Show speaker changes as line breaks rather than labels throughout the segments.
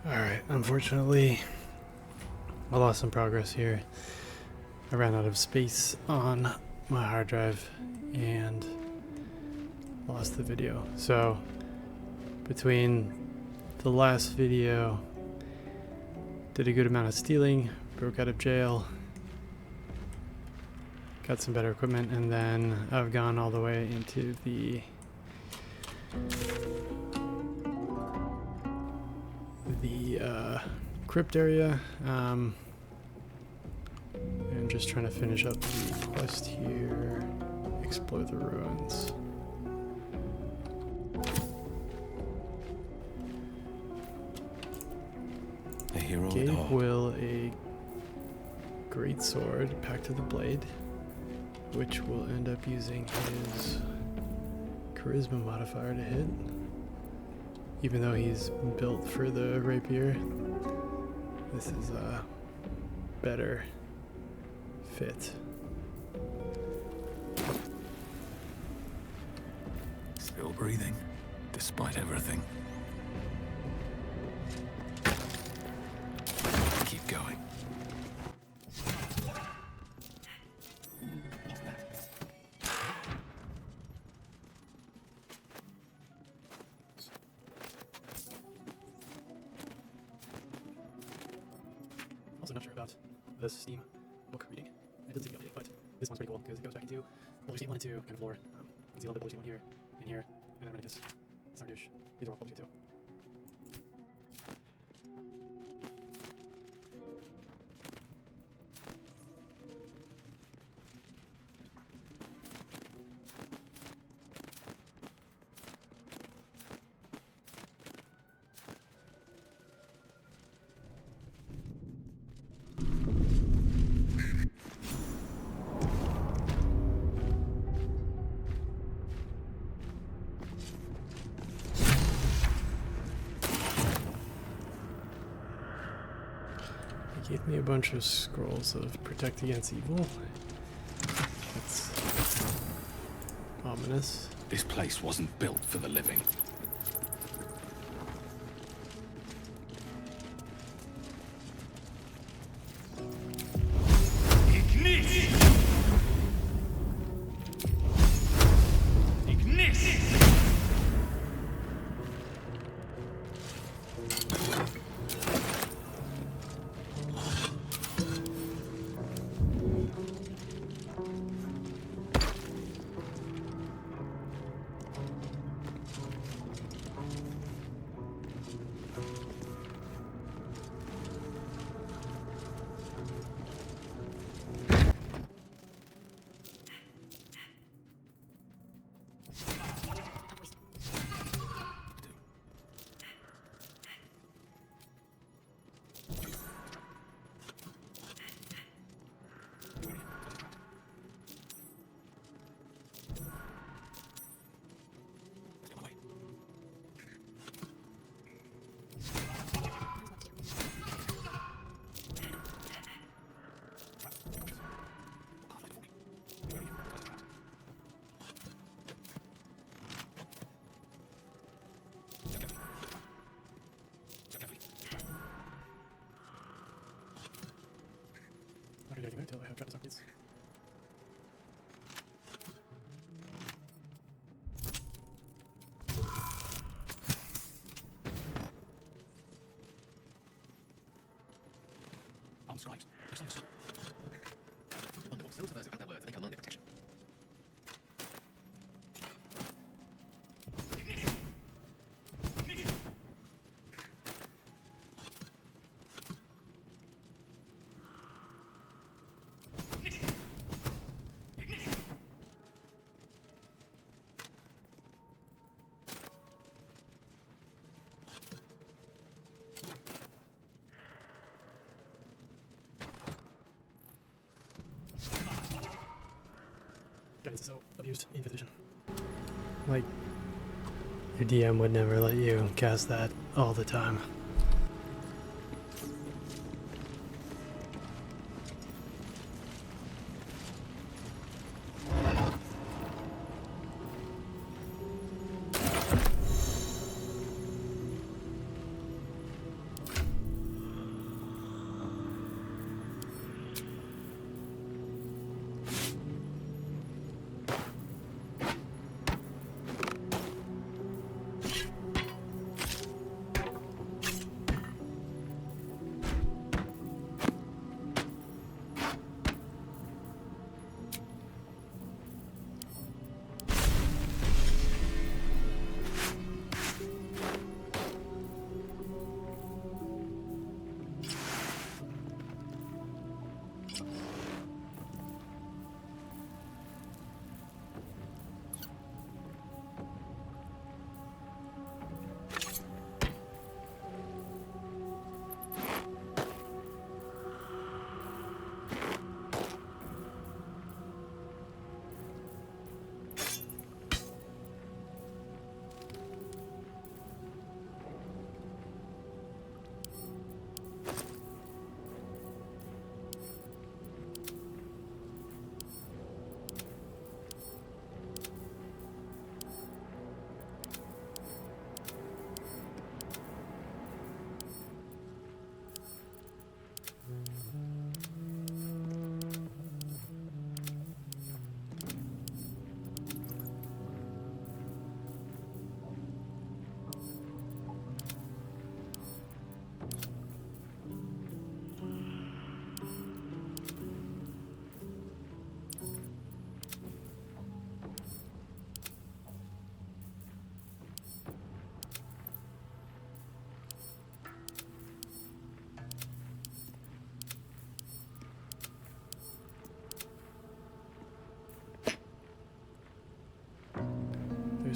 Alright, unfortunately, I lost some progress here. I ran out of space on my hard drive and lost the video. So, between the last video, did a good amount of stealing, broke out of jail, got some better equipment, and then I've gone all the way into the Crypt area, and just trying to finish up the quest here, explore the ruins.
I hear all
Gave Wyll a greatsword, Pact of the Blade, which will end up using his charisma modifier to hit, even though he's built for the rapier. This is a better fit.
Still breathing, despite everything. Keep going.
Also not sure about this Steam book reading. It doesn't seem to be updated, but this one's pretty cool because it goes back into Baldur Gate 1 and 2 kind of lore. You can see a little bit of Baldur Gate 1 here, and here, and then Renicus, Sardouche. These are all Baldur Gate 2. Gave me a bunch of scrolls of protect against evil. That's ominous.
This place wasn't built for the living. Until I have travel sockets. On strikes. Wonderful. Still to those who have their words, they command their protection.
Guidance is so abused in 5th edition. Like, your DM would never let you cast that all the time.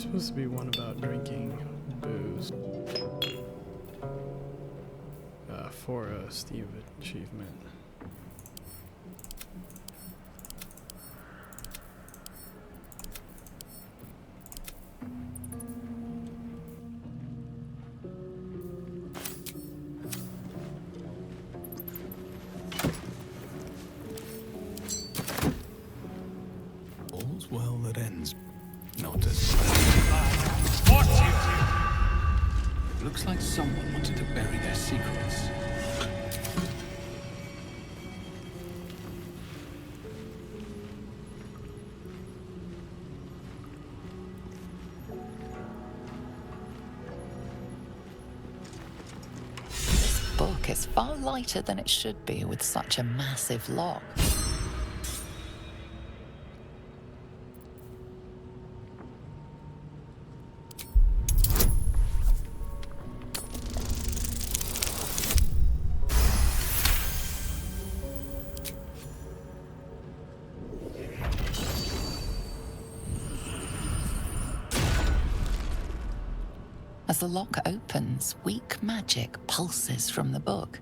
supposed to be one about drinking booze for a Steve achievement.
All's well that ends. Not as looks like someone wanted to bury their secrets.
This book is far lighter than it should be with such a massive lock. As the lock opens, weak magic pulses from the book.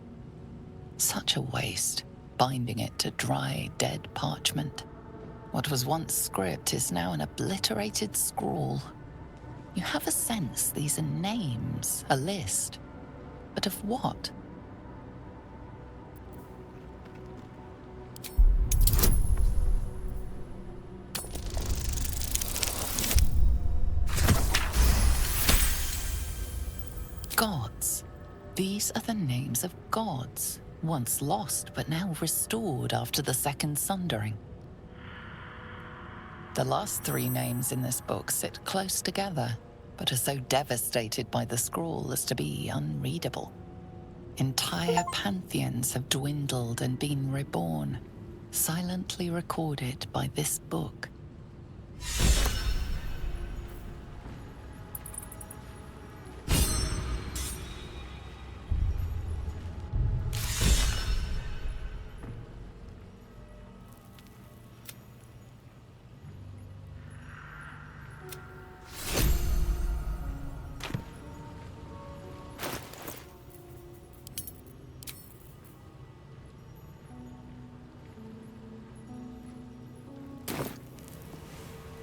Such a waste, binding it to dry, dead parchment. What was once script is now an obliterated scrawl. You have a sense these are names, a list. But of what? Gods. These are the names of gods, once lost but now restored after the Second Sundering. The last three names in this book sit close together, but are so devastated by the scrawl as to be unreadable. Entire pantheons have dwindled and been reborn, silently recorded by this book.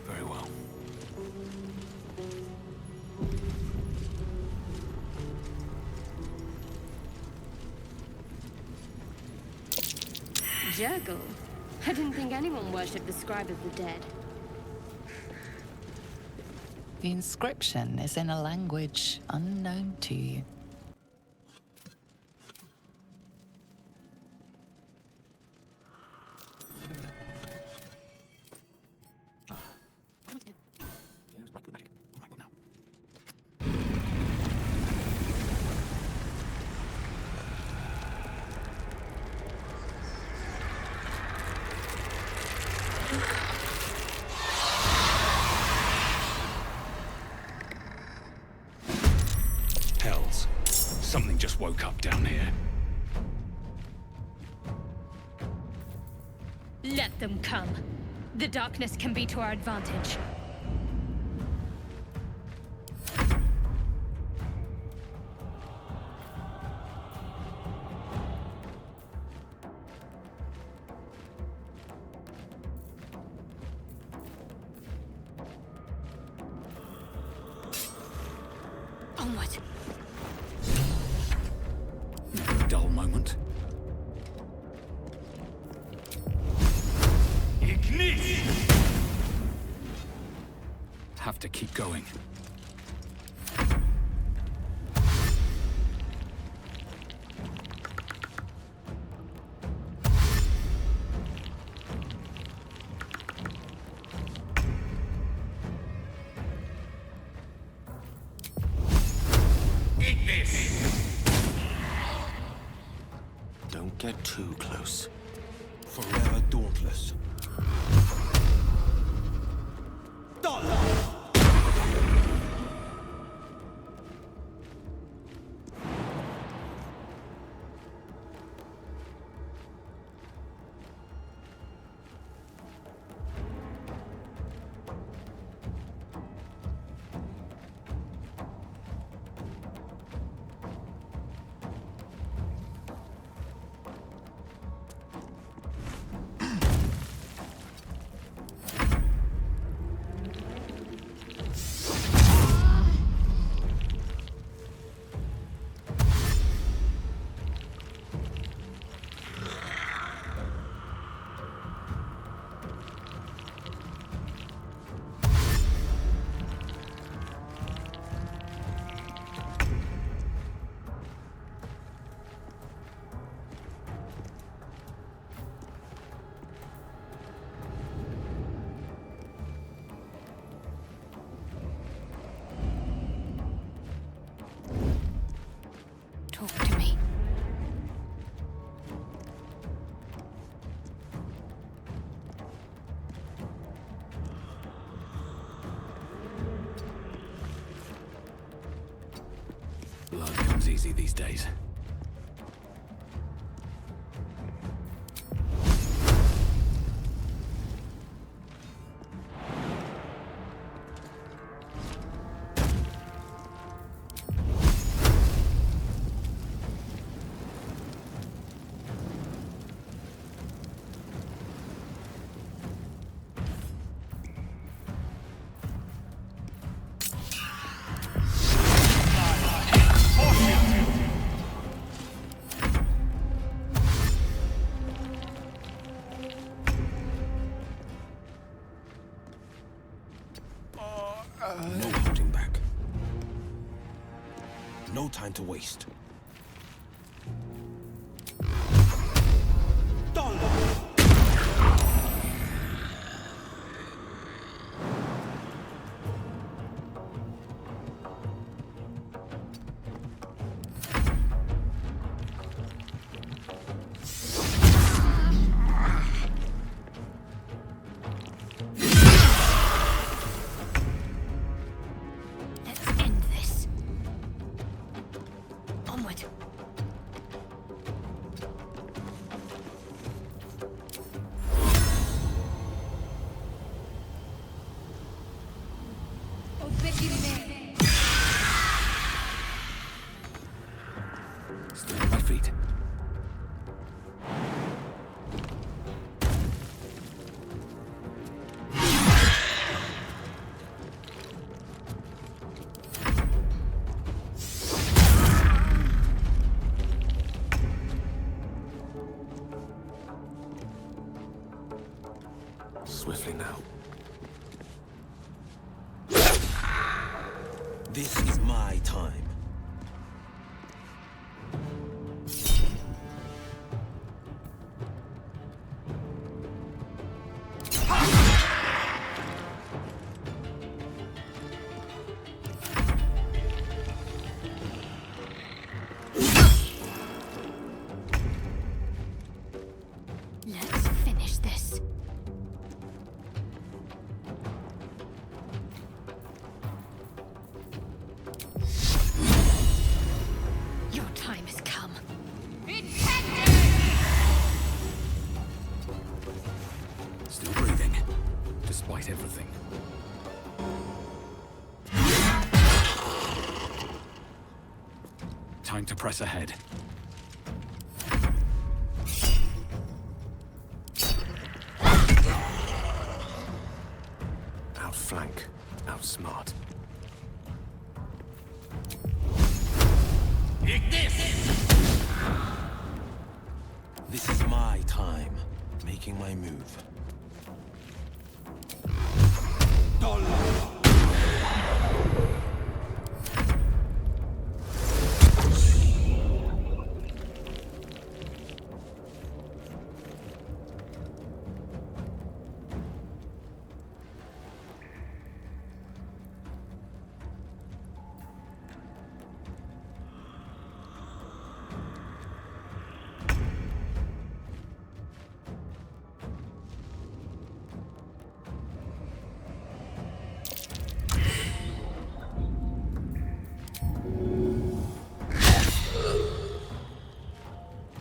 Very well.
Jurgle? I didn't think anyone worshipped the scribe of the dead.
The inscription is in a language unknown to you.
Hells. Something just woke up down here.
Let them come. The darkness can be to our advantage. Onward.
Dull moment. Have to keep going.
Eat this! Don't get too close. Forever dauntless.
Blood comes easy these days.
No holding back. No time to waste.
Let's end this. Onward.
Still on my feet.
Swiftly now. This is my time.
Let's finish this. Your time has come.
Still breathing, despite everything. Time to press ahead.
Outflank, outsmart. This is my time. Making my move.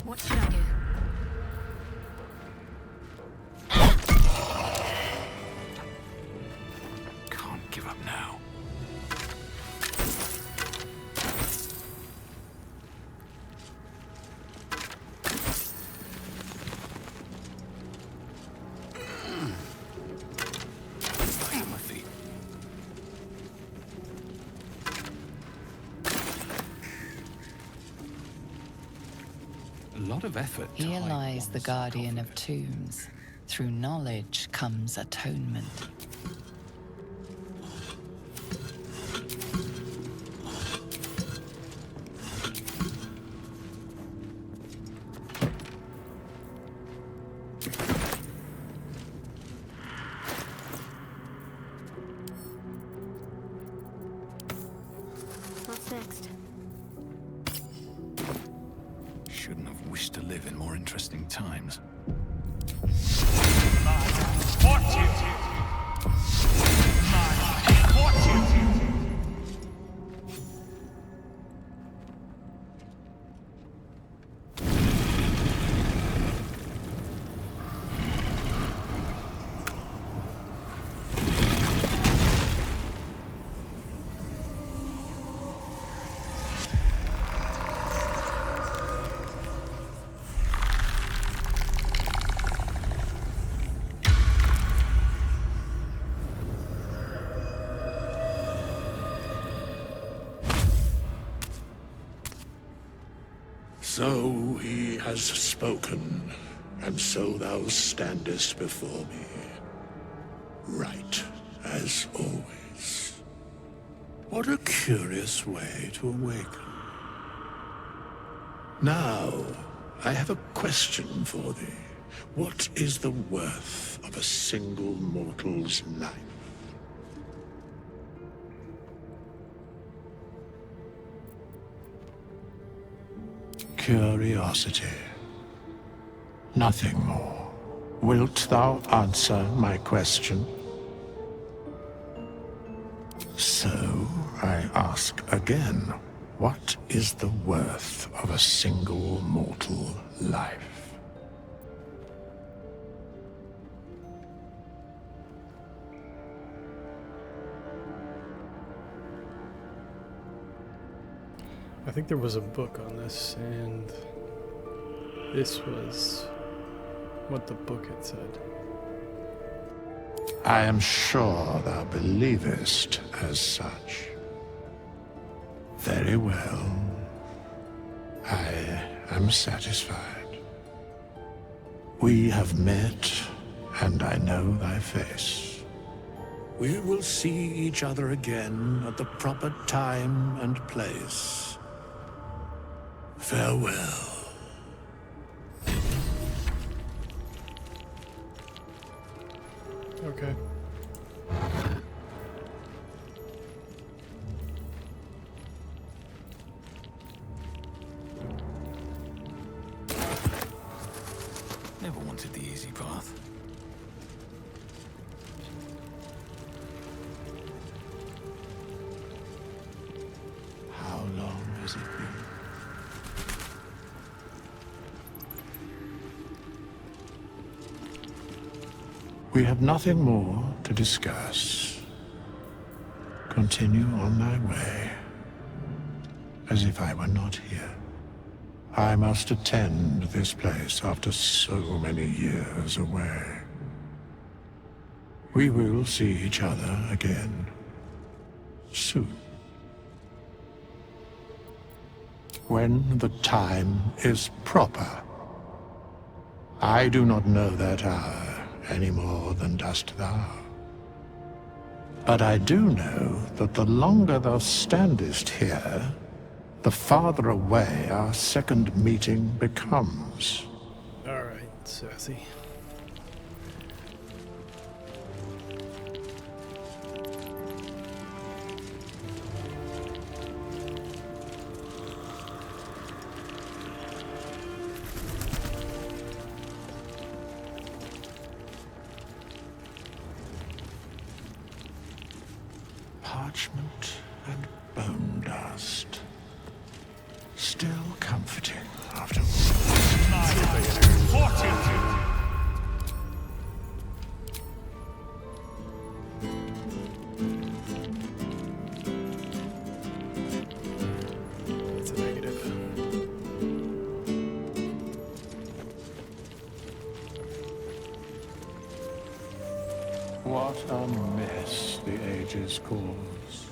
What should I do?
Can't give up now. Back on my feet. A lot of effort. to
Here
hide
lies the
one's
guardian of
sarcophagus.
tombs. Through knowledge comes atonement.
What's next?
Shouldn't have wished to live in more interesting times.
So he has spoken, and so thou standest before me. Right, as always. What a curious way to awaken. Now, I have a question for thee. What is the worth of a single mortal's life? Curiosity. Nothing more. Wilt thou answer my question? So, I ask again, what is the worth of a single mortal life?
I think there was a book on this, and this was what the book had said.
I am sure thou believest as such. Very well. I am satisfied. We have met, and I know thy face. We will see each other again at the proper time and place. Farewell.
Okay.
Never wanted the easy path.
How long has it been? We have nothing more to discuss. Continue on thy way, as if I were not here. I must attend this place after so many years away. We will see each other again soon. When the time is proper. I do not know that hour any more than dost thou. But I do know that the longer thou standest here, the farther away our second meeting becomes.
All right, sassy.
Parchment and bone dust. Still comforting after
That's a negative.
What a mess the ages cause.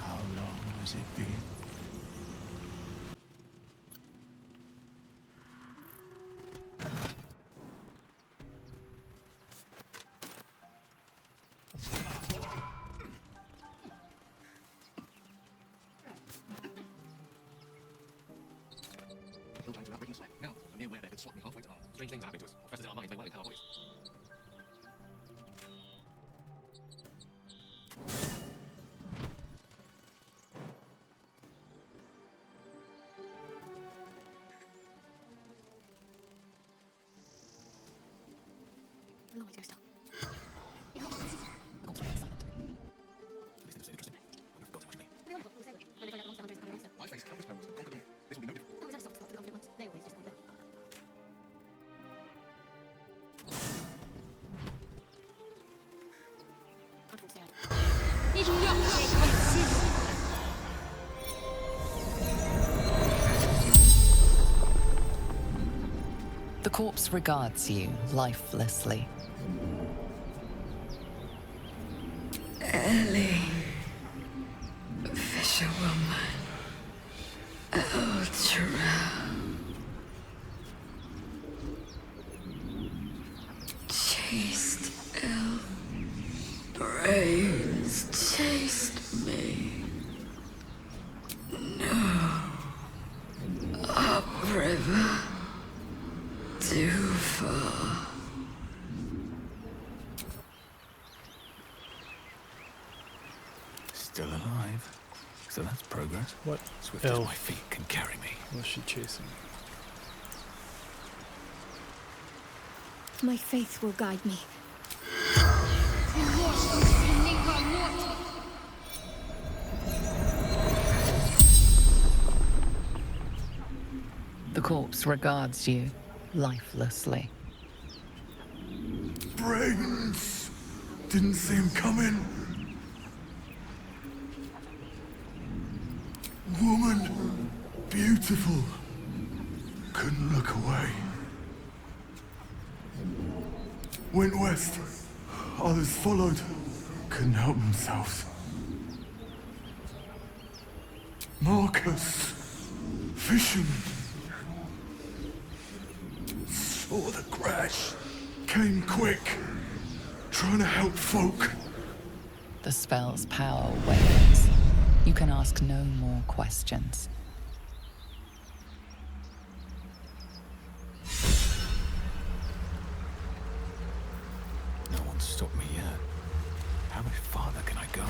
How long has it been?
The corpse regards you lifelessly.
Ellie, fisherwoman, Ultra, chased ill, brains chased me. No, upriver, too far.
Still alive. So that's progress.
What
Swift as
elf
my feet can carry me.
was she chasing?
My faith will guide me.
The corpse regards you lifelessly.
Brains! Didn't see him coming. Woman, beautiful. Couldn't look away. Went west. Others followed. Couldn't help themselves. Marcus. Fishing. Saw the crash. Came quick. Trying to help folk.
The spell's power wanes. You can ask no more questions.
No one's stopped me yet. How much farther can I go?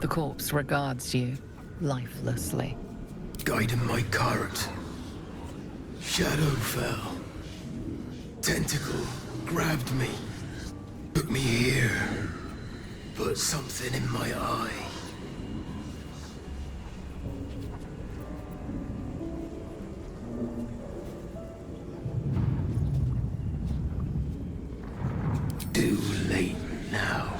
The corpse regards you lifelessly.
Guiding my cart. Shadow fell. Tentacle grabbed me. Took me here. Put something in my eye. Too late now.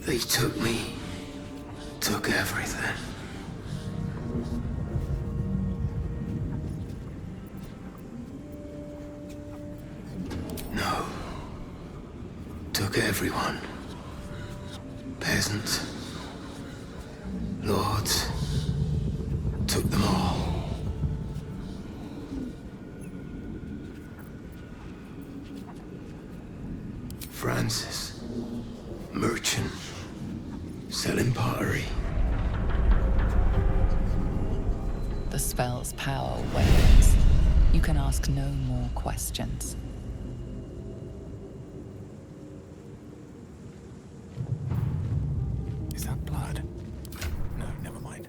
They took me. Took everything. No. Took everyone. Peasants. Lords. Took them all. Francis. Merchant. Selling pottery.
The spell's power wanes. You can ask no more questions.
Is that blood? No, never mind.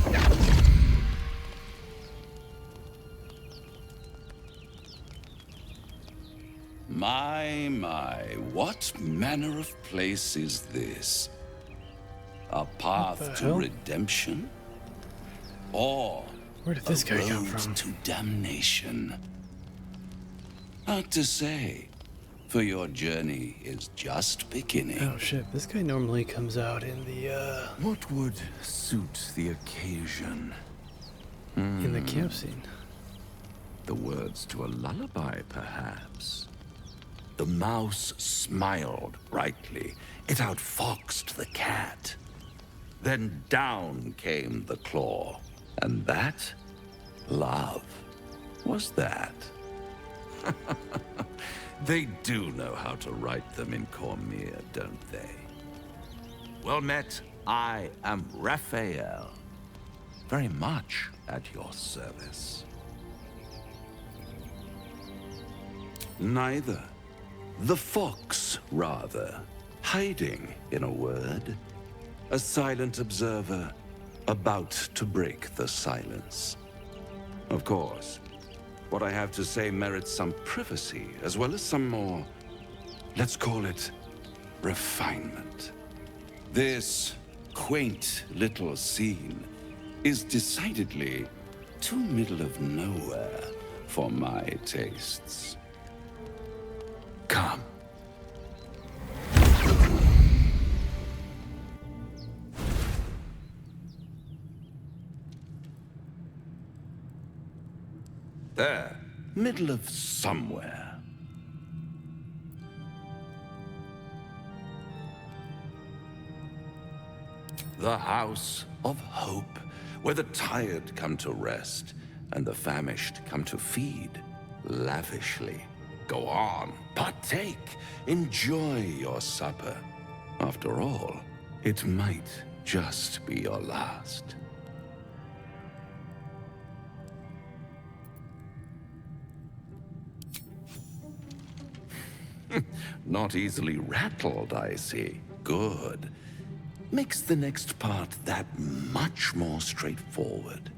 Look at the fruit.
My, what manner of place is this? A path to
hell?
redemption? Or
Where did this
a
guy come
road
from?
to damnation? Hard to say, for your journey is just beginning.
Oh shit, this guy normally comes out in the
What would suit the occasion?
in the camp scene.
The words to a lullaby, perhaps.
The mouse smiled brightly. It outfoxed the cat. Then down came the claw. And that, love, was that. They do know how to write them in Cormier, don't they? Well met, I am Raphael. Very much at your service. Neither. The fox, rather. Hiding, in a word. A silent observer, about to break the silence. Of course, what I have to say merits some privacy, as well as some more, let's call it, refinement. This quaint little scene is decidedly too middle of nowhere for my tastes. Come. There, middle of somewhere. The House of Hope, where the tired come to rest and the famished come to feed lavishly. Go on, partake, enjoy your supper. After all, it might just be your last. Not easily rattled, I see. Good. Makes the next part that much more straightforward.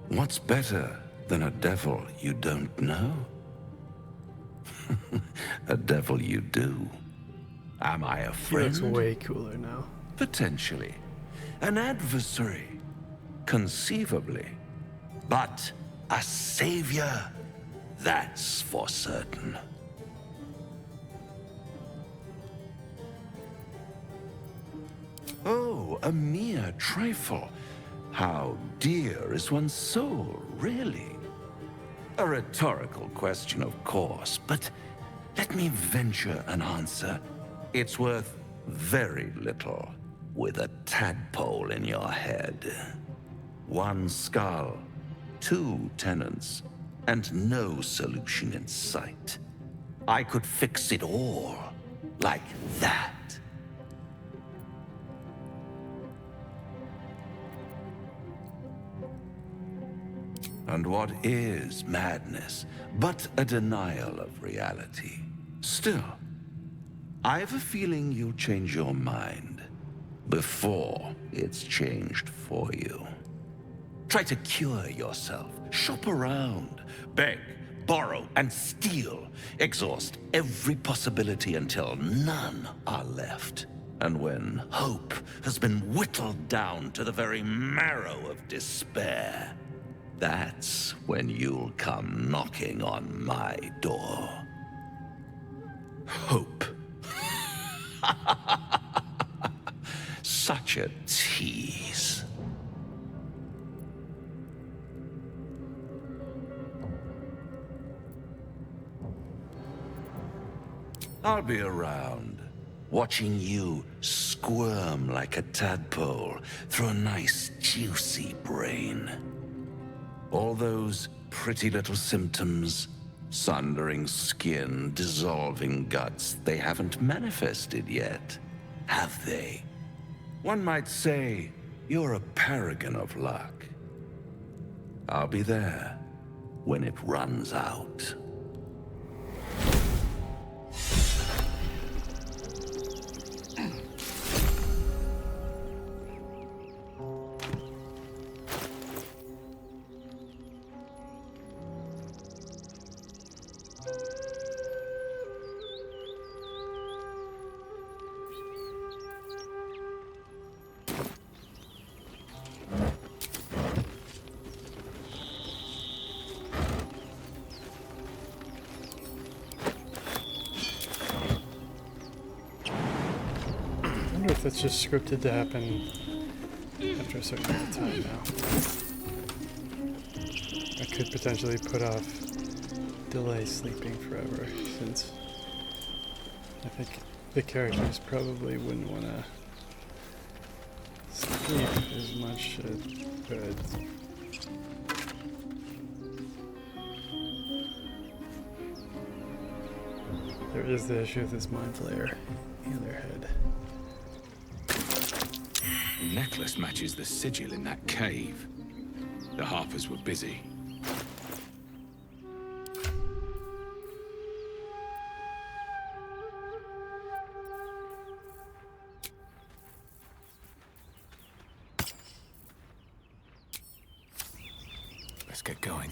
What's better than a devil you don't know? A devil you do. Am I a
He looks
friend?
way cooler now.
Potentially. An adversary? Conceivably. But a savior? That's for certain. Oh, a mere trifle. How dear is one's soul, really? A rhetorical question, of course, but let me venture an answer. It's worth very little with a tadpole in your head. One skull, two tenants, and no solution in sight. I could fix it all, like that. And what is madness but a denial of reality? Still, I have a feeling you'll change your mind before it's changed for you. Try to cure yourself, shop around, beg, borrow, and steal. Exhaust every possibility until none are left. And when hope has been whittled down to the very marrow of despair, that's when you'll come knocking on my door. Hope. Such a tease. I'll be around, watching you squirm like a tadpole through a nice, juicy brain. All those pretty little symptoms, sundering skin, dissolving guts, they haven't manifested yet, have they? One might say you're a paragon of luck. I'll be there when it runs out.
if it's just scripted to happen after a certain amount of time now. I could potentially put off delay sleeping forever, since I think the characters probably wouldn't want to sleep as much as there is the issue of this mind flayer in their head.
The necklace matches the sigil in that cave. The Harpers were busy. Let's get going.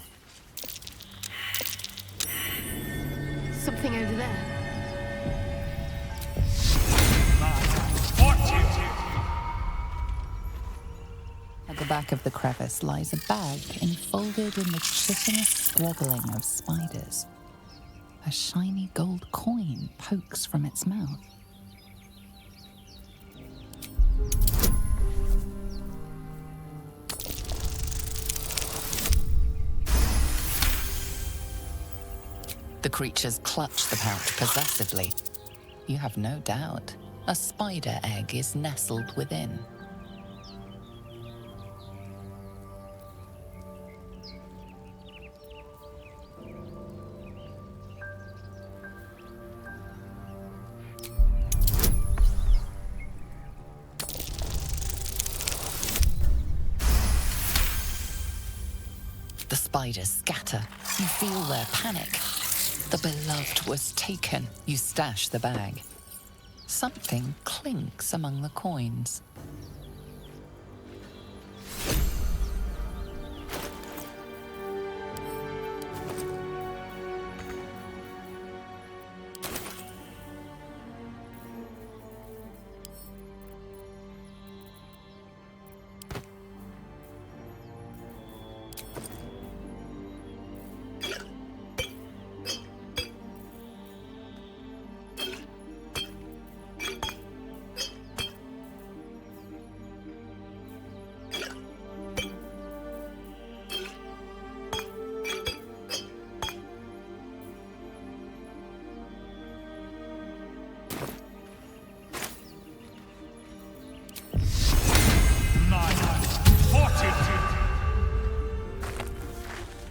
Something over there.
At the back of the crevice lies a bag enfolded in the chitinous squabbling of spiders. A shiny gold coin pokes from its mouth. The creatures clutch the pouch possessively. You have no doubt a spider egg is nestled within. The spiders scatter. You feel their panic. The beloved was taken. You stash the bag. Something clinks among the coins.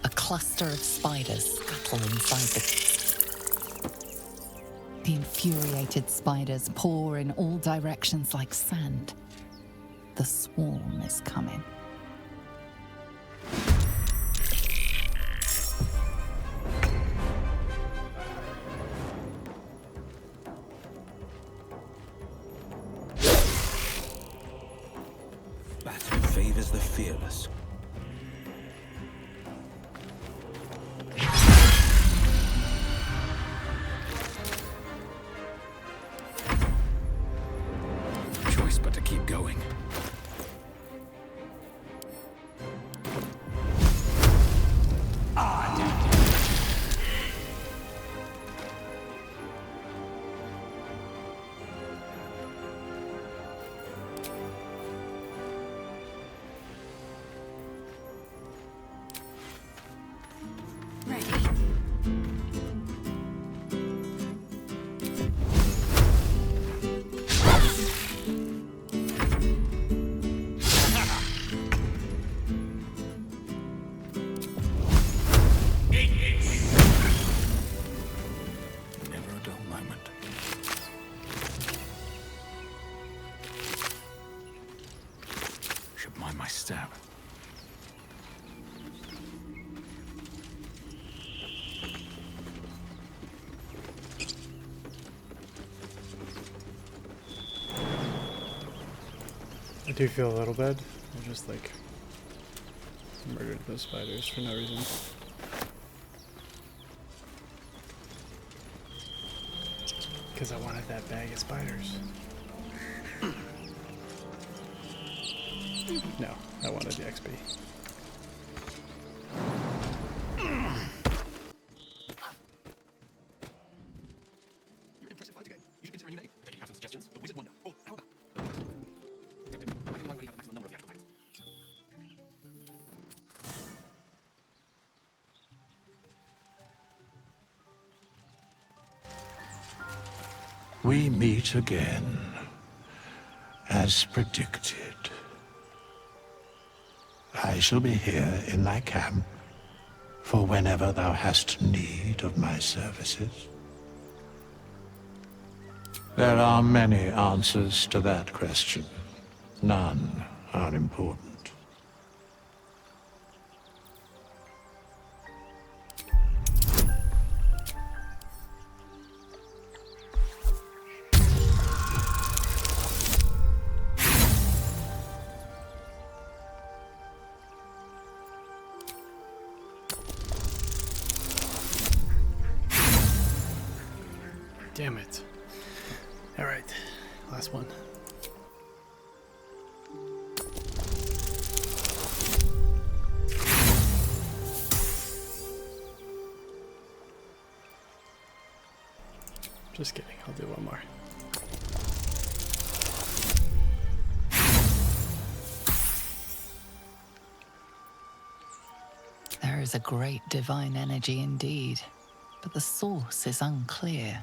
A cluster of spiders scuttle inside the infuriated spiders pour in all directions like sand. The swarm is coming.
Battle favors the fearless.
Choice but to keep going. Step.
I do feel a little bad. I just like murdered those spiders for no reason. Because I wanted that bag of spiders. No, I wanted the XP.
Impressive fight again. You should consider a new name. If you have some suggestions, the Wizard Wonder. Or how about
We meet again, as predicted. I shall be here in thy camp, for whenever thou hast need of my services. There are many answers to that question. None are important.
Damn it. Alright, last one. Just kidding, I'll do one more.
There is a great divine energy indeed, but the source is unclear.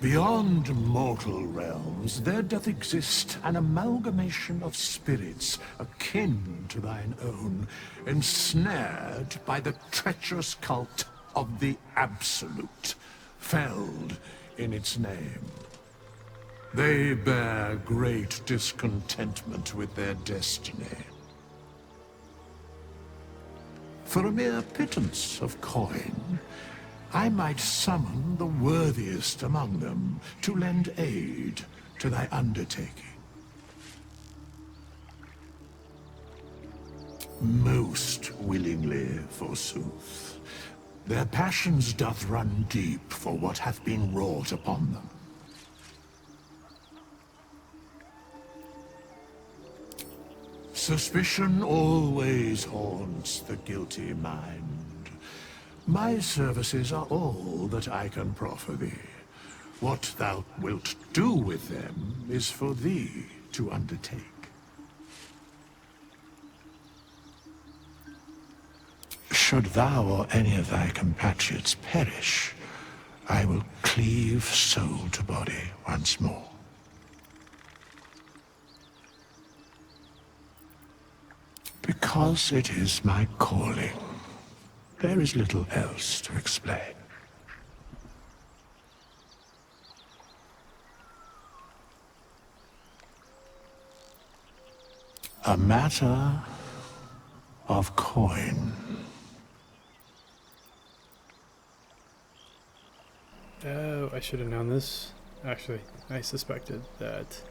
Beyond mortal realms, there doth exist an amalgamation of spirits akin to thine own, ensnared by the treacherous cult of the Absolute, felled in its name. They bear great discontentment with their destiny. For a mere pittance of coin, I might summon the worthiest among them to lend aid to thy undertaking. Most willingly, forsooth. Their passions doth run deep for what hath been wrought upon them. Suspicion always haunts the guilty mind. My services are all that I can proffer thee. What thou wilt do with them is for thee to undertake. Should thou or any of thy compatriots perish, I will cleave soul to body once more. Because it is my calling. There is little else to explain. A matter of coin.
Oh, I should have known this. Actually, I suspected that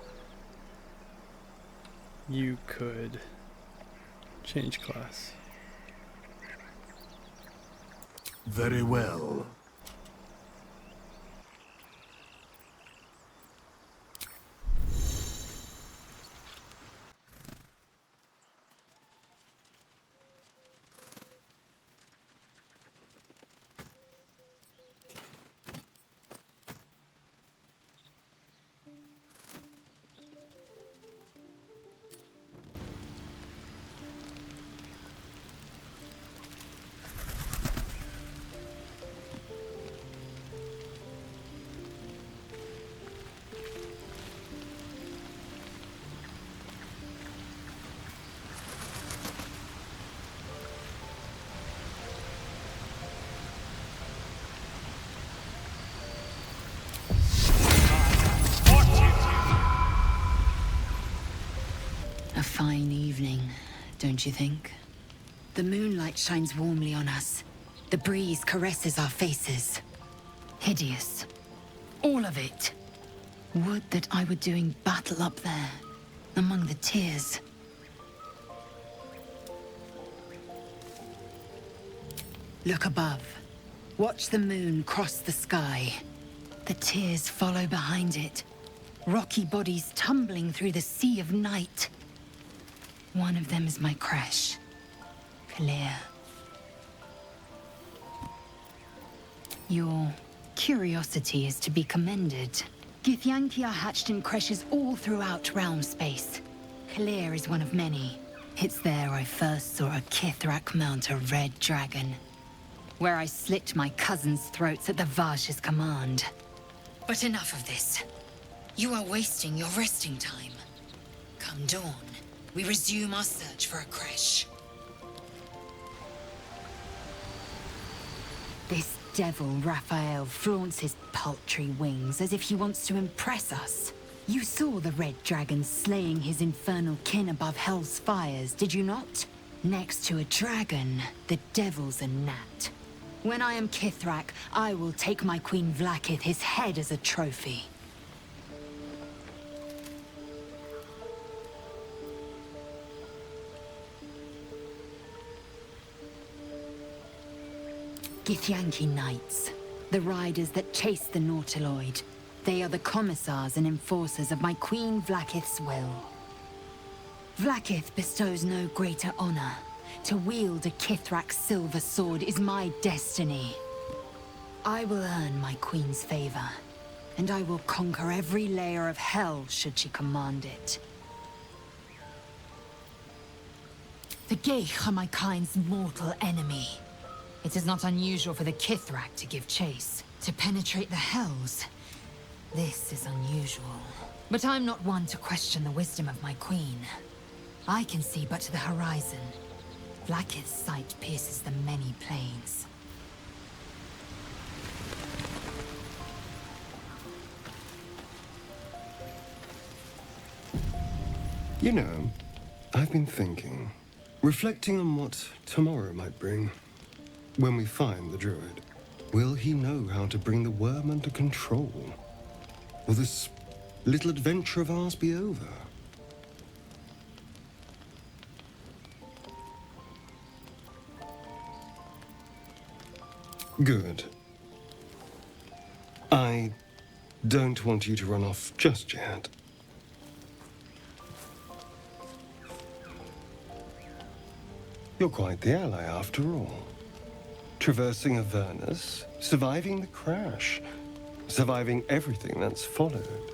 you could change class.
Very well.
A fine evening, don't you think? The moonlight shines warmly on us. The breeze caresses our faces. Hideous. All of it. Would that I were doing battle up there, among the tears. Look above. Watch the moon cross the sky. The tears follow behind it. Rocky bodies tumbling through the sea of night. One of them is my crush, Clear. Your curiosity is to be commended. Githyanki are hatched in creches all throughout realm space. Clear is one of many. It's there I first saw a Kithrak mount a red dragon. where I slit my cousins' throats at the Vash's command. But enough of this. You are wasting your resting time. Come dawn, we resume our search for a creche. This devil Raphael flaunts his paltry wings as if he wants to impress us. You saw the red dragon slaying his infernal kin above hell's fires, did you not? Next to a dragon, the devil's a gnat. When I am Kithrak, I will take my Queen Vlaakith his head as a trophy. Githyanki Knights, the riders that chase the Nautiloid. They are the commissars and enforcers of my Queen Vlaakith's will. Vlaakith bestows no greater honor. To wield a Kithrak's silver sword is my destiny. I will earn my queen's favor, and I will conquer every layer of hell should she command it. The Geich are my kind's mortal enemy. It is not unusual for the Kithrak to give chase, to penetrate the hells. This is unusual. But I'm not one to question the wisdom of my queen. I can see but to the horizon. Vlaakith's sight pierces the many planes.
You know, I've been thinking, reflecting on what tomorrow might bring. When we find the druid, will he know how to bring the worm under control? Will this little adventure of ours be over? Good. I don't want you to run off just yet. You're quite the ally after all. Traversing Avernus, surviving the crash, surviving everything that's followed.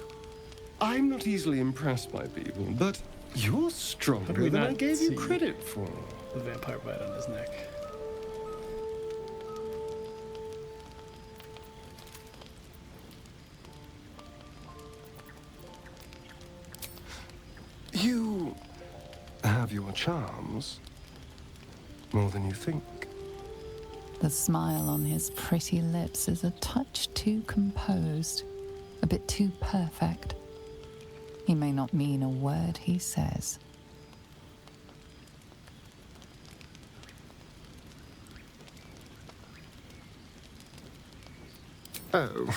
I'm not easily impressed by people, but you're stronger than I gave you credit for.
The vampire bite on his neck.
You have your charms, more than you think.
The smile on his pretty lips is a touch too composed, a bit too perfect. He may not mean a word he says.
Oh,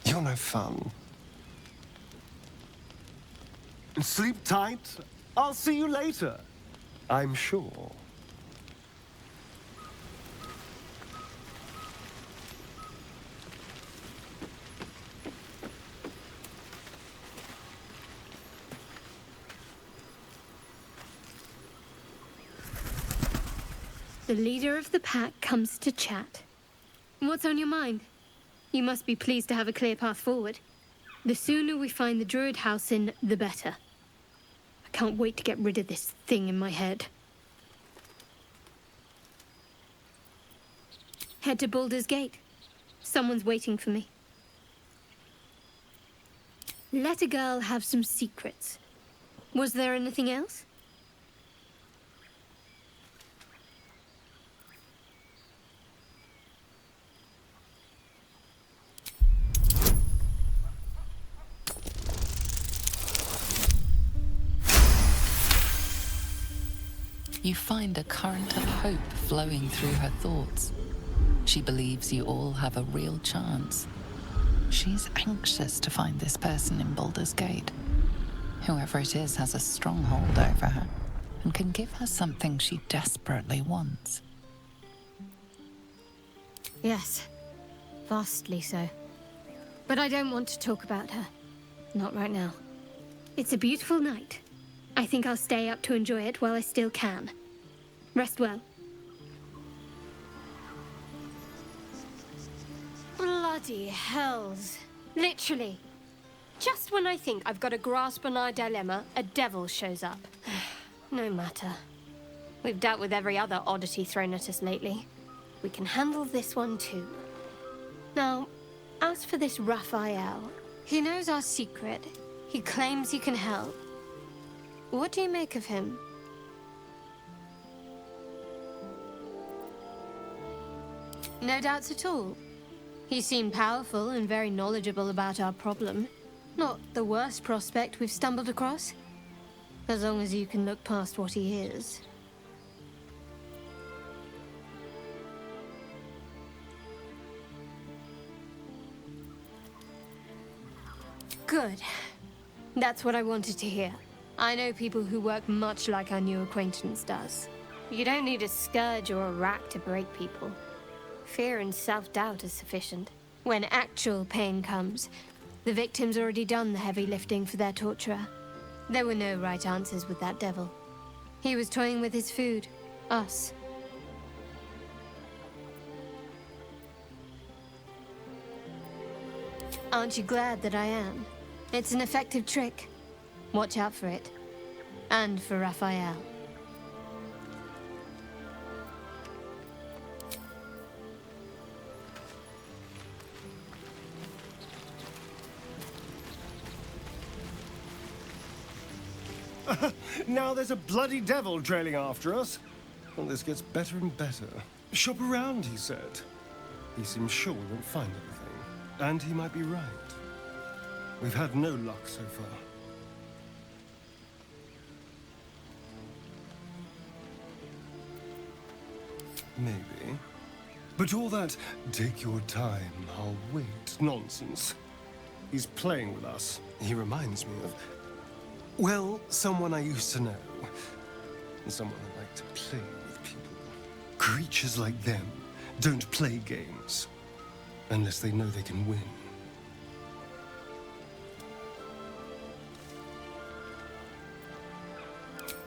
you're no fun. Sleep tight. I'll see you later. I'm sure.
The leader of the pack comes to chat. What's on your mind? You must be pleased to have a clear path forward. The sooner we find the druid house in, the better. I can't wait to get rid of this thing in my head. Head to Baldur's Gate. Someone's waiting for me. Let a girl have some secrets. Was there anything else?
You find a current of hope flowing through her thoughts. She believes you all have a real chance. She's anxious to find this person in Baldur's Gate. Whoever it is has a stronghold over her and can give her something she desperately wants.
Yes, vastly so. But I don't want to talk about her. Not right now. It's a beautiful night. I think I'll stay up to enjoy it while I still can. Rest well. Bloody hells. Literally. Just when I think I've got a grasp on our dilemma, a devil shows up. No matter. We've dealt with every other oddity thrown at us lately. We can handle this one too. Now, as for this Raphael, he knows our secret. He claims he can help. What do you make of him? No doubts at all. He seemed powerful and very knowledgeable about our problem. Not the worst prospect we've stumbled across. As long as you can look past what he is. Good. That's what I wanted to hear. I know people who work much like our new acquaintance does. You don't need a scourge or a rack to break people. Fear and self-doubt is sufficient. When actual pain comes, the victim's already done the heavy lifting for their torturer. There were no right answers with that devil. He was toying with his food. Us. Aren't you glad that I am? It's an effective trick. Watch out for it. And for Raphael.
Now there's a bloody devil trailing after us. Well, this gets better and better. Shop around, he said. He seems sure we won't find anything. And he might be right. We've had no luck so far. Maybe. But all that, take your time, I'll wait nonsense. He's playing with us. He reminds me of, well, someone I used to know. Someone I like to play with people. Creatures like them don't play games unless they know they can win.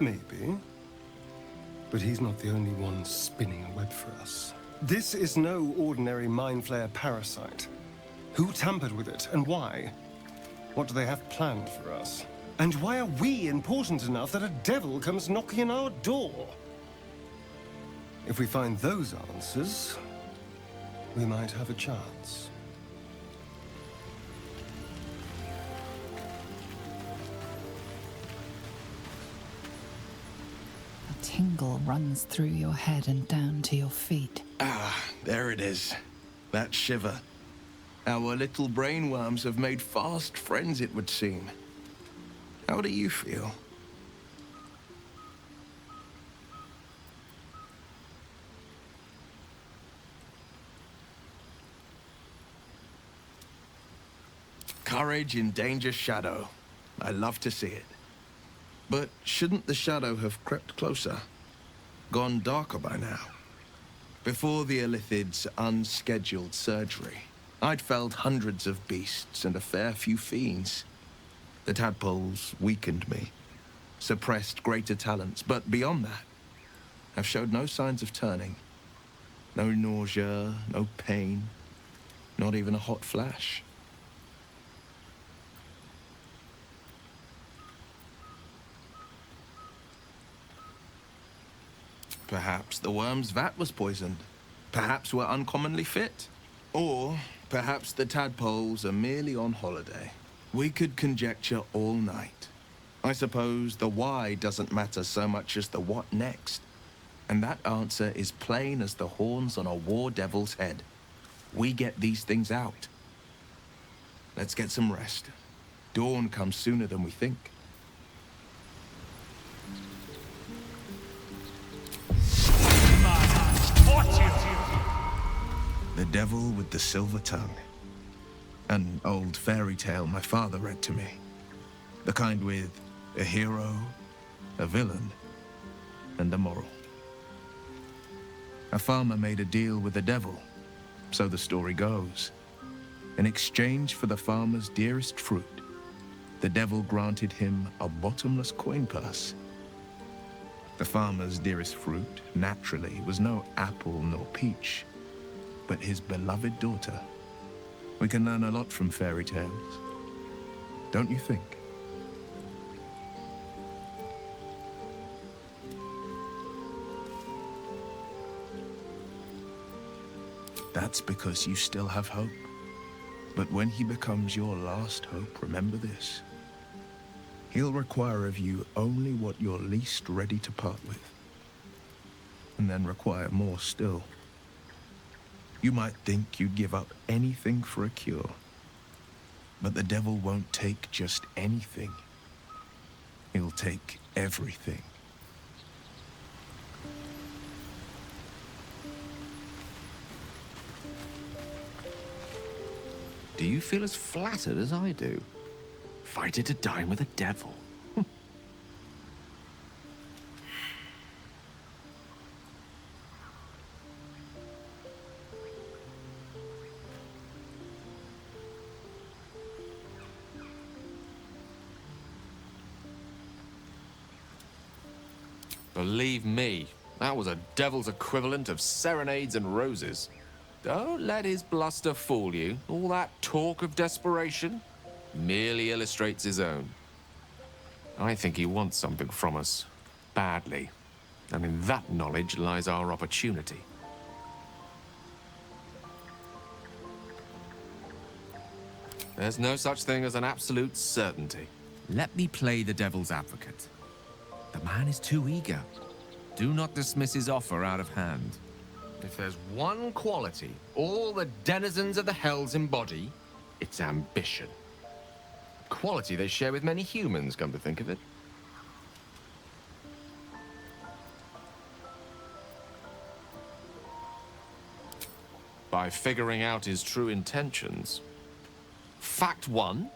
Maybe. But he's not the only one spinning a web for us. This is no ordinary Mind Flayer parasite. Who tampered with it, and why? What do they have planned for us? And why are we important enough that a devil comes knocking on our door? If we find those answers, we might have a chance.
A tingle runs through your head and down to your feet.
Ah, there it is. That shiver. Our little brainworms have made fast friends, it would seem. How do you feel? Courage in danger's shadow. I love to see it. But shouldn't the shadow have crept closer? Gone darker by now? Before the Illithid's unscheduled surgery, I'd felled hundreds of beasts and a fair few fiends. The tadpoles weakened me, suppressed greater talents, but beyond that, have showed no signs of turning. No nausea, no pain, not even a hot flash. Perhaps the worm's vat was poisoned. Perhaps we're uncommonly fit. Or perhaps the tadpoles are merely on holiday. We could conjecture all night. I suppose the why doesn't matter so much as the what next. And that answer is plain as the horns on a war devil's head. We get these things out. Let's get some rest. Dawn comes sooner than we think. The Devil with the Silver Tongue. An old fairy tale my father read to me. The kind with a hero, a villain, and a moral. A farmer made a deal with the devil, so the story goes. In exchange for the farmer's dearest fruit, the devil granted him a bottomless coin purse. The farmer's dearest fruit, naturally, was no apple nor peach, but his beloved daughter. We can learn a lot from fairy tales, don't you think? That's because you still have hope. But when he becomes your last hope, remember this. He'll require of you only what you're least ready to part with. And then require more still. You might think you'd give up anything for a cure. But the devil won't take just anything. He'll take everything.
Do you feel as flattered as I do? Fighter to dine with a devil.
Believe me, that was a devil's equivalent of serenades and roses. Don't let his bluster fool you. All that talk of desperation merely illustrates his own. I think he wants something from us, badly. And in that knowledge lies our opportunity. There's no such thing as an absolute certainty.
Let me play the devil's advocate. The man is too eager. Do not dismiss his offer out of hand.
If there's one quality all the denizens of the Hells embody, it's ambition. Quality they share with many humans, come to think of it. By figuring out his true intentions. Fact 1,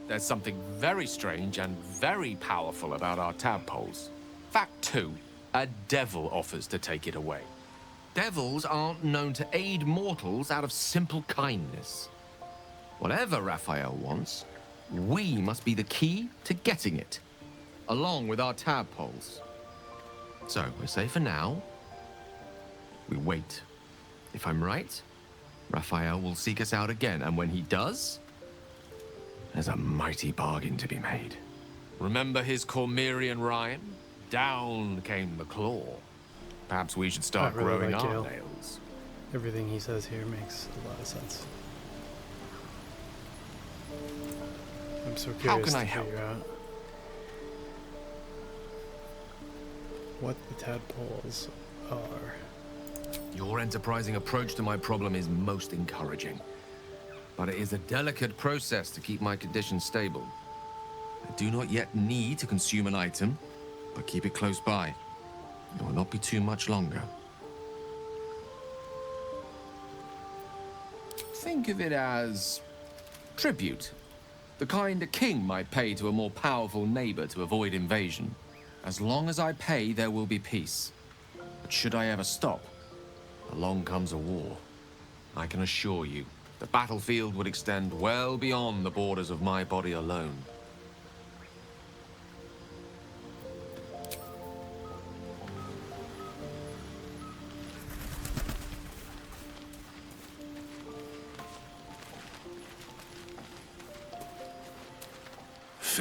there's something very strange and very powerful about our tadpoles. Fact 2, a devil offers to take it away. Devils aren't known to aid mortals out of simple kindness. Whatever Raphael wants, we must be the key to getting it, along with our tadpoles. So, I say for now, we wait. If I'm right, Raphael will seek us out again, and when he does, there's a mighty bargain to be made. Remember his Cormyrean rhyme? Down came the claw. Perhaps we should start growing our
Gale.
nails.
Everything he says here makes a lot of sense. I'm so curious
How can I
to
help?
figure out what the tadpoles are.
Your enterprising approach to my problem is most encouraging. But it is a delicate process to keep my condition stable. I do not yet need to consume an item, but keep it close by. It will not be too much longer. Think of it as tribute. The kind a king might pay to a more powerful neighbor to avoid invasion. As long as I pay, there will be peace. But should I ever stop, along comes a war. I can assure you, the battlefield would extend well beyond the borders of my body alone.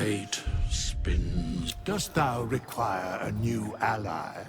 Fate spins. Dost thou require a new ally?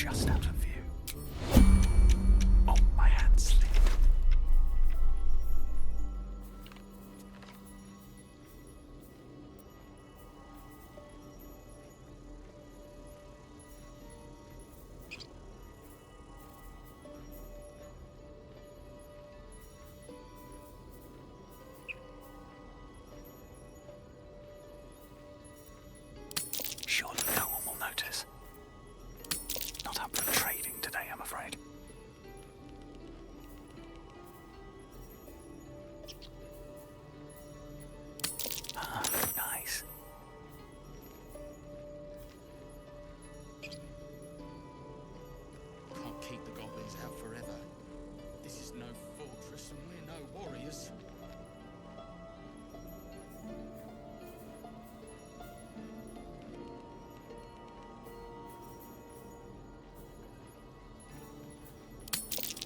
just out of view. Oh, my hand slipped. Surely no one will notice. Not up for trading today, I'm afraid. Ah, nice.
Can't keep the goblins out forever. This is no fortress and we're no warriors.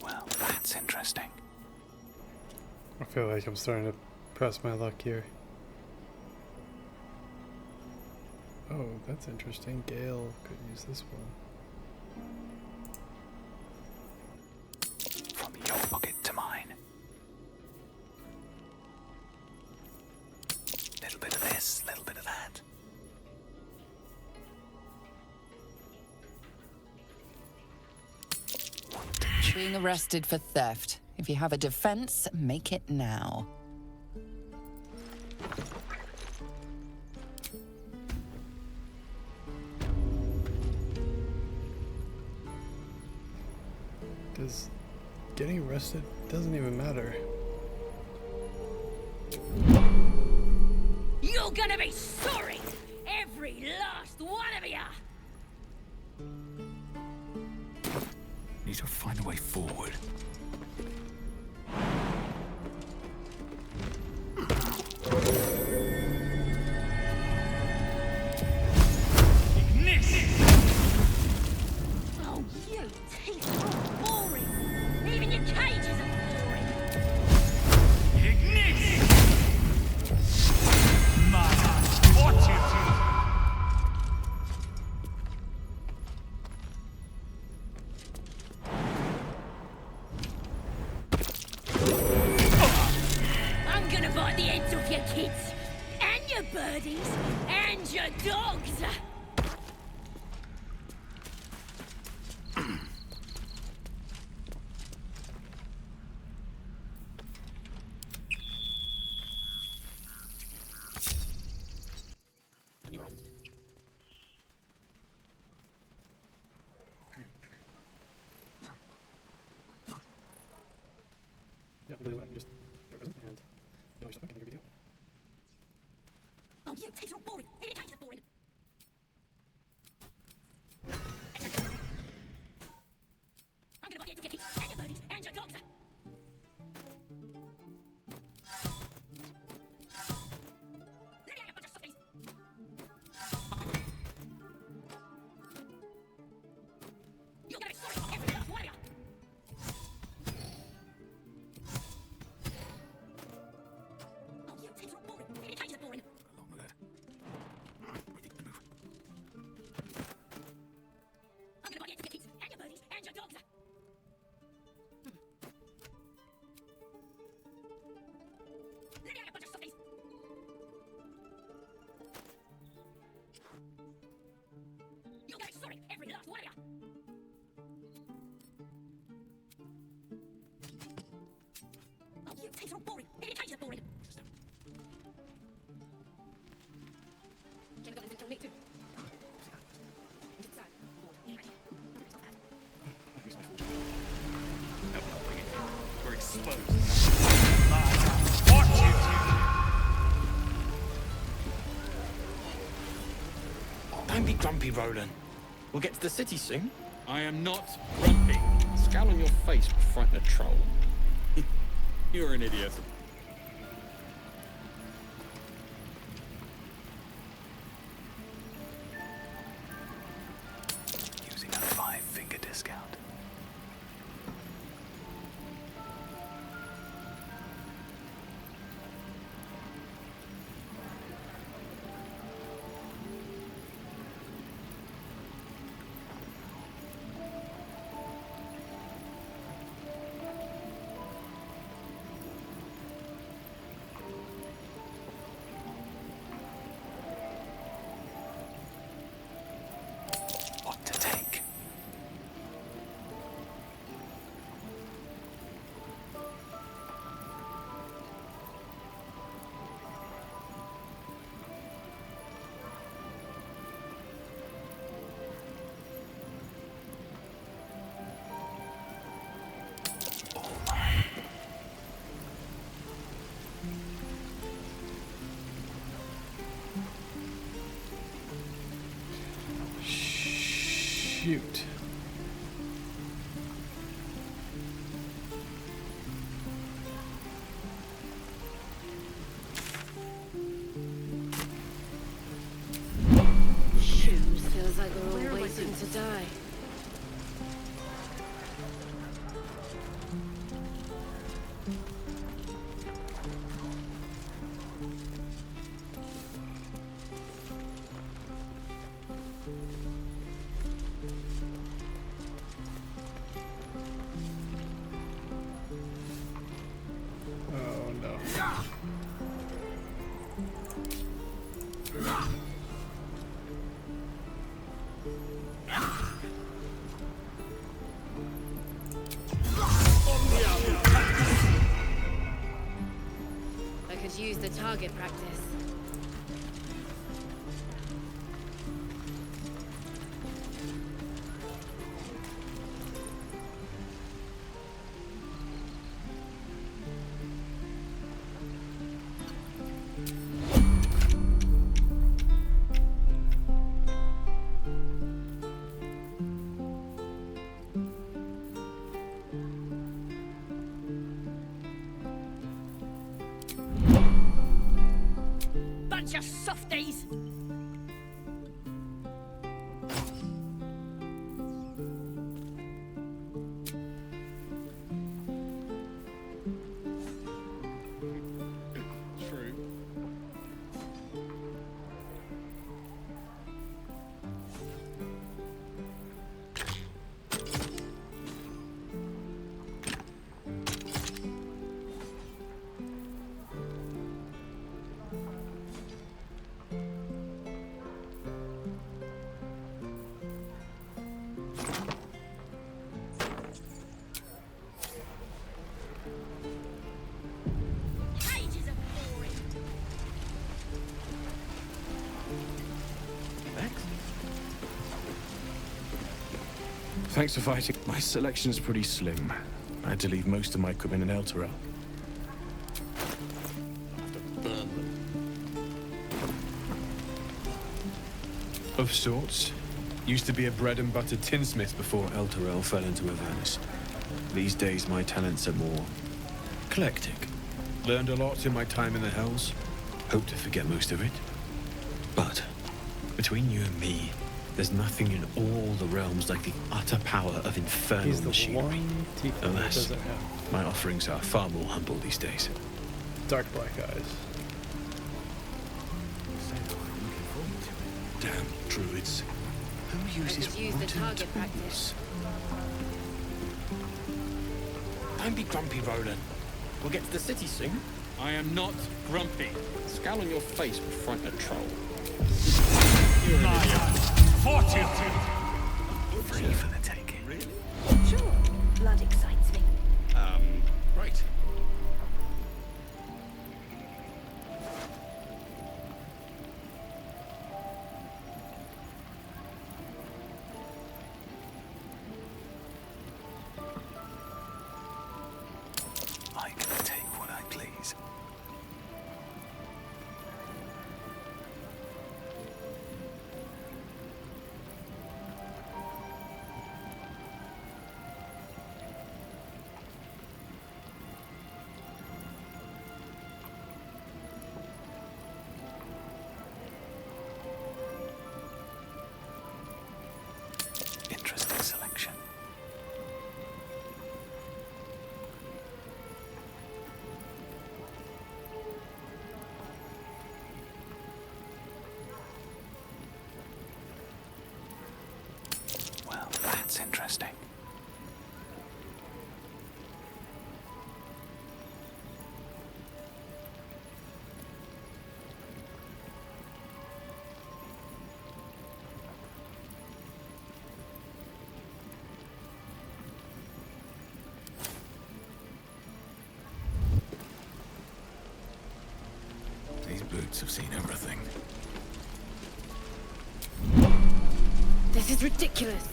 Well, that's interesting.
I feel like I'm starting to press my luck here. Oh, that's interesting. Gale could use this one.
From your pocket to mine. Little bit of this, little bit of that.
Being arrested for theft. If you have a defense, make it now.
Because getting arrested doesn't even matter.
You're gonna be sorry! Every last one of you!
Need to find a way forward.
Oh, you teeth are boring! Even your cages are boring! I'm gonna bite the heads off your kids, and your birdies, and your dogs!
Yeah, just and no, you're stuck in your video.
Oh, you teeth are boring! Even your cages are boring! I'm gonna bite the heads off your kids, and your birdies, and your dogs! Let me out, you bunch of softies! You're gonna be sorry for every last one of you! Oh, you teeth are boring! Even your cages are boring!
Along with it. We need to move.
I'm gonna bite the heads off your kids, and your birdies, and your dogs! Let me out, you bunch of softies! You're gonna be sorry, every last one of you! Oh, you teeth are boring! Even your cages are boring! Can I go and me too?
We're exposed.
Don't be grumpy, Roland. We'll get to the city soon.
I am not grumpy. Scowl on your face will frighten a troll. You're an idiot.
Using a 5-finger discount.
suit.
Shoes feels like we're all waiting to die.
Oh no.
I could use the target practice.
Bunch of softies!
True.
Pages are boring.
Thanks for fighting. My selection's pretty slim. I had to leave most of my equipment in Elturel. Of sorts. Used to be a bread and butter tinsmith before Elturel fell into Avernus. These days my talents are more eclectic. Learned a lot in my time in the Hells. Hope to forget most of it. But between you and me, there's nothing in all the realms like the utter power of infernal
He's the
machinery.
one tiefling that
Alas,
doesn't have
my offerings are far more humble these days.
dark black eyes.
Damn druids. Who
I
uses
could use the
rotten
target
tools?
practice.
Don't be grumpy, Roland. We'll get to the city soon.
I am not grumpy.
Scowl on your face will frighten a troll.
Fortitude!
Free for the taking.
Really?
Sure, blood excites me.
Right.
I can take what I please. Interesting selection. Well, that's interesting. These boots have seen everything.
This is ridiculous.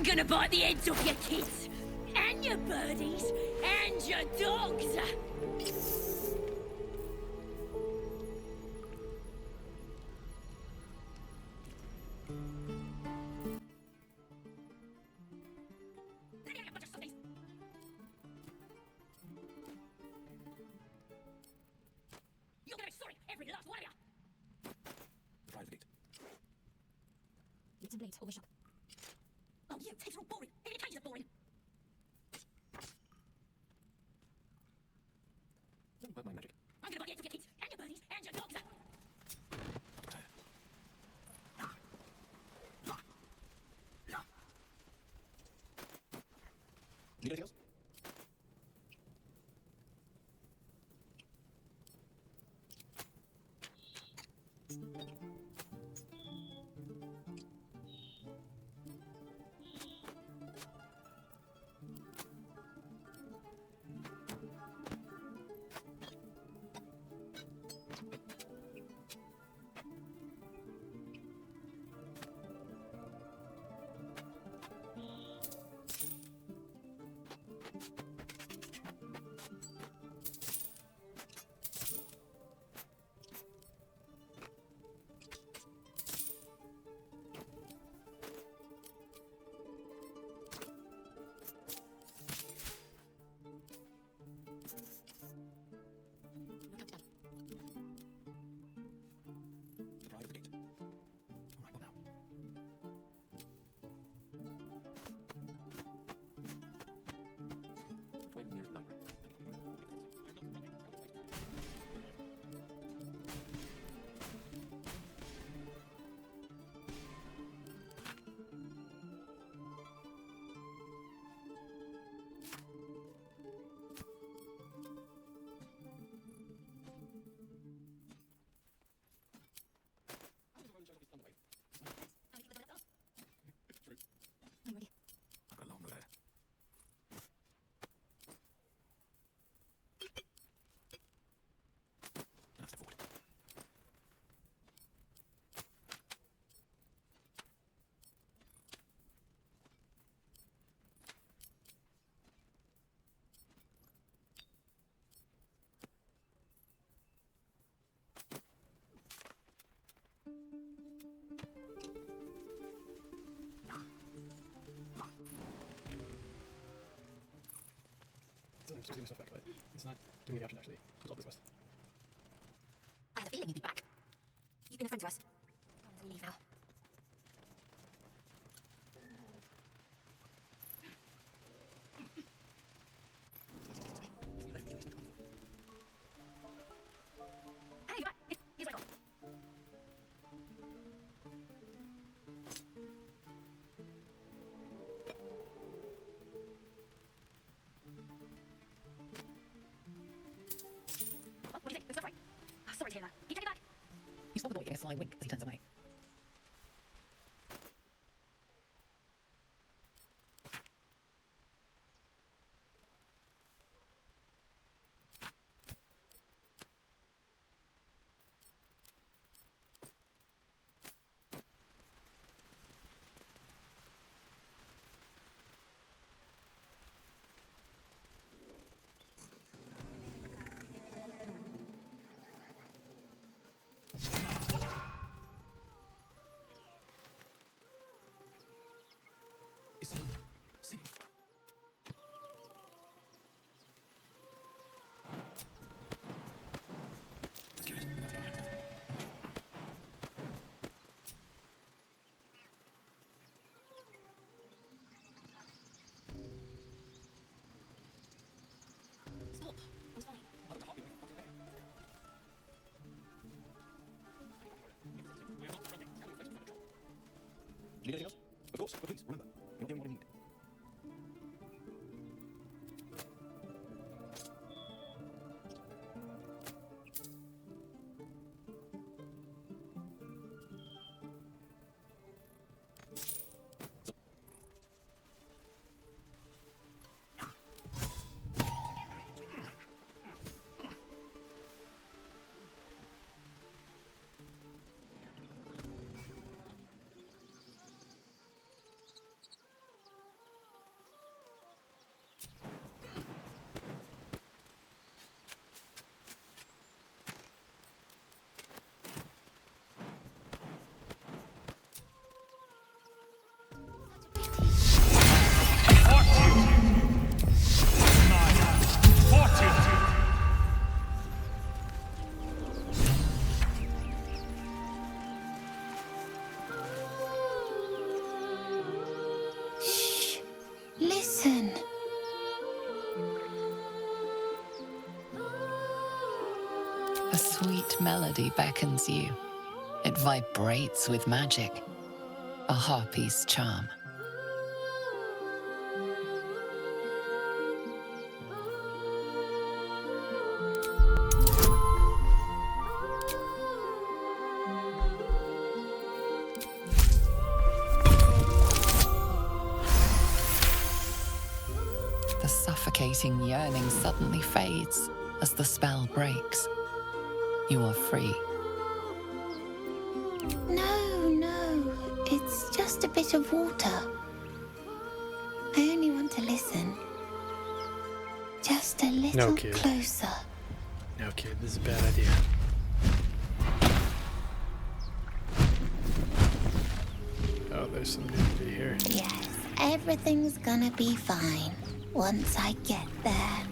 gonna bite the heads off your kids, and your birdies, and your dogs. You're gonna be sorry, every last one of you.
Try the gate.
Lips and blades, always sharp. Oh, you tapes are all boring. Even your cages are boring.
Don't work my magic.
I'm gonna bite the heads off your kids, and your birdies, and your dogs.
Need anything else?
Just doing stuff back, but it's not doing the option actually. Resolve this quest.
I had a feeling you'd be back. You've been a friend to us. I'm leave now. Hey, you're right. Here's my call. What do you think? Good stuff, right? Sorry to hear that. Can you take it back?
You spot the boy getting a sly wink as he turns away.
Need anything else? Of course, but please, remember, you're doing what you need.
sweet melody beckons you. It vibrates with magic, a harpy's charm. The suffocating yearning suddenly fades as the spell breaks. You are free.
No, it's just a bit of water. I only want to listen. Just a little closer.
No, kid, this is a bad idea. Oh, there's some nudity here.
Yes, everything's gonna be fine once I get there.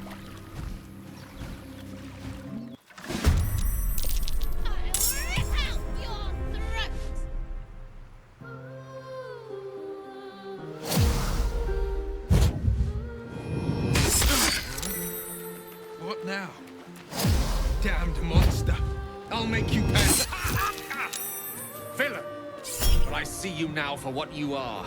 What now? Damned monster! I'll make you pay.
Villain! But I see you now for what you are.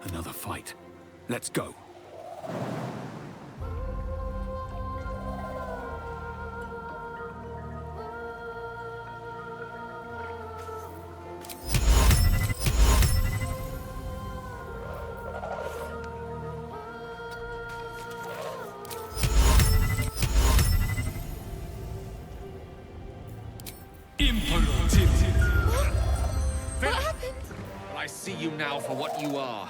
Another fight. Let's go.
What happened? But I see you now for what you are.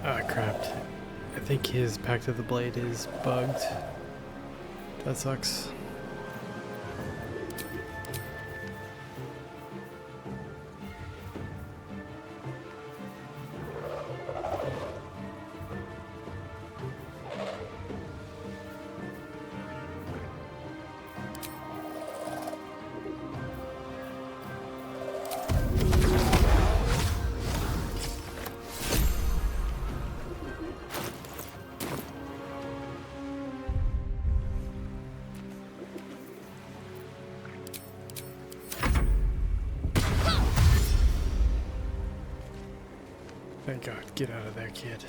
Ah, crap. I think his Pact of the Blade is bugged. That sucks. Thank God. Get out of there, kid.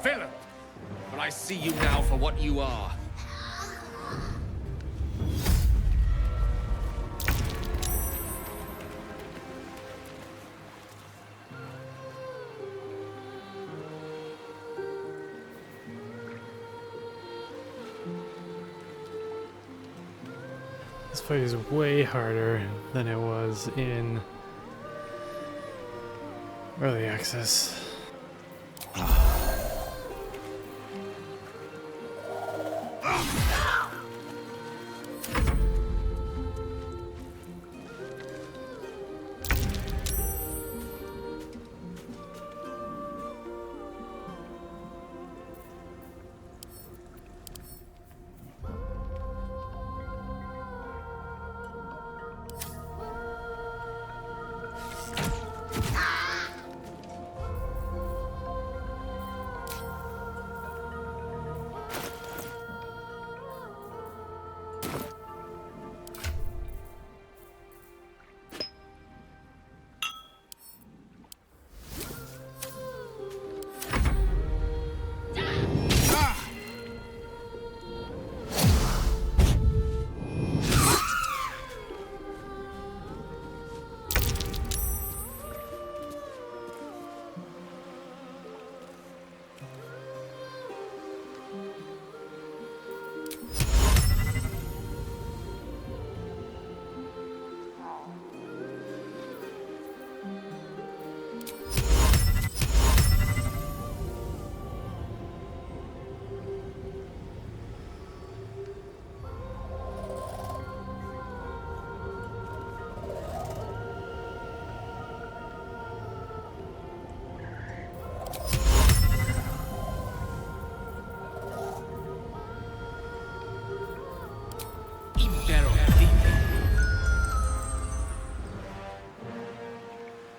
Villain! But I see you now for what you are.
This fight is way harder than it was in early access.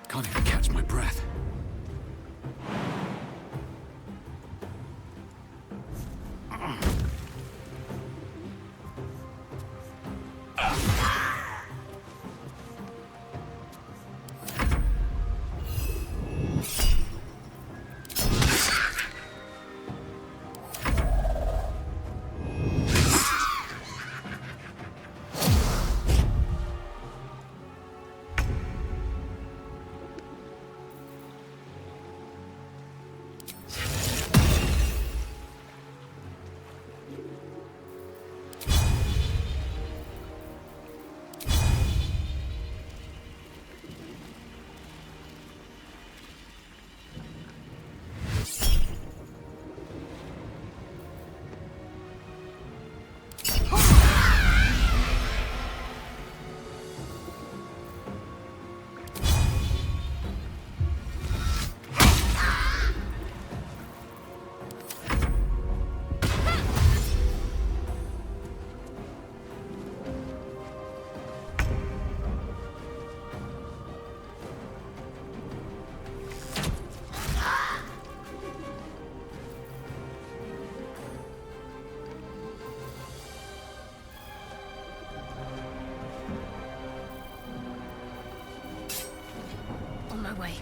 Can't even catch my breath.
way.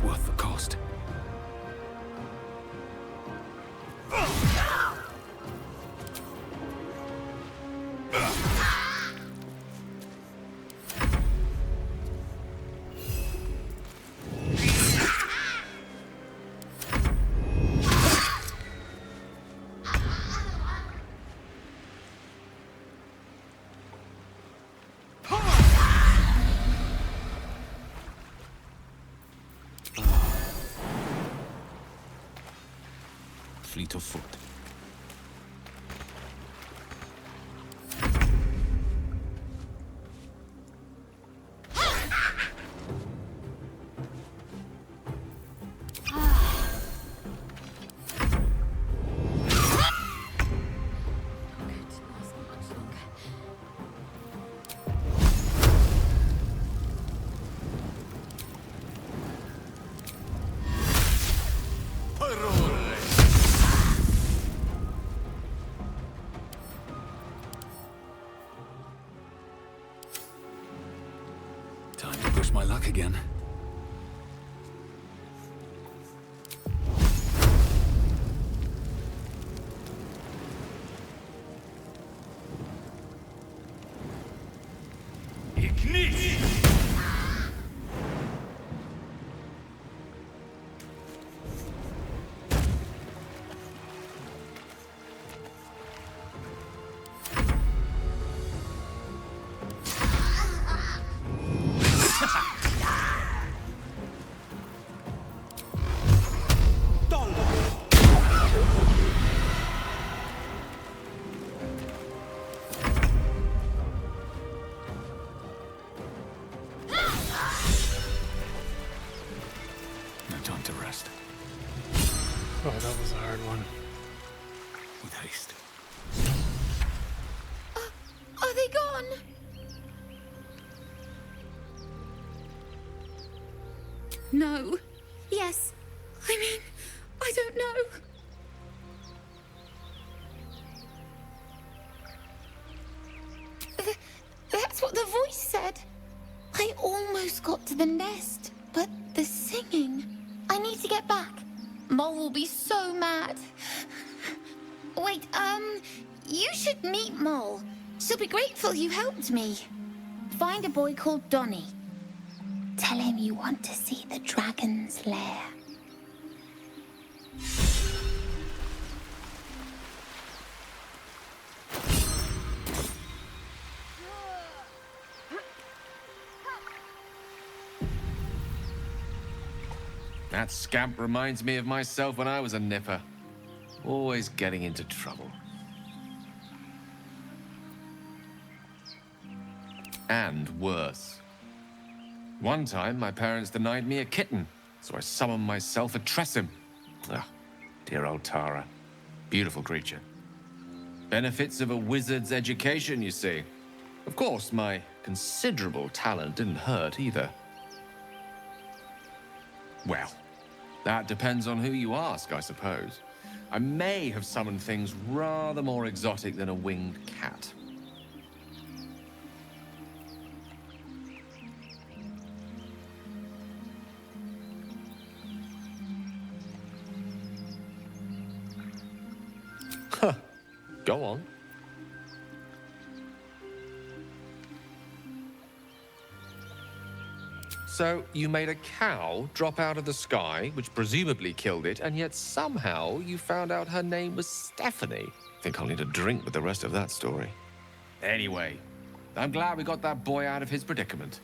Worth the cost. Fleet of foot. Time to push my luck again.
Oh, that was a hard one.
With haste.
Are they gone?
No.
Yes. I mean, I don't know. That's what the voice said. I almost got to the nest, but the singing... I need to get back. Mole will be so mad. Wait, you should meet Mole. She'll be grateful you helped me. Find a boy called Donnie. Tell him you want to see the dragon's lair.
That scamp reminds me of myself when I was a nipper. Always getting into trouble. And worse. One time, my parents denied me a kitten, so I summoned myself a Tressim. Ah, dear old Tara. Beautiful creature. Benefits of a wizard's education, you see. Of course, my considerable talent didn't hurt either. Well, that depends on who you ask, I suppose. I may have summoned things rather more exotic than a winged cat. Huh. Go on. So, you made a cow drop out of the sky, which presumably killed it, and yet somehow you found out her name was Stephanie. Think I'll need a drink with the rest of that story. Anyway, I'm glad we got that boy out of his predicament.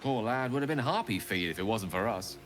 Poor lad would have been Harpy Fight if it wasn't for us.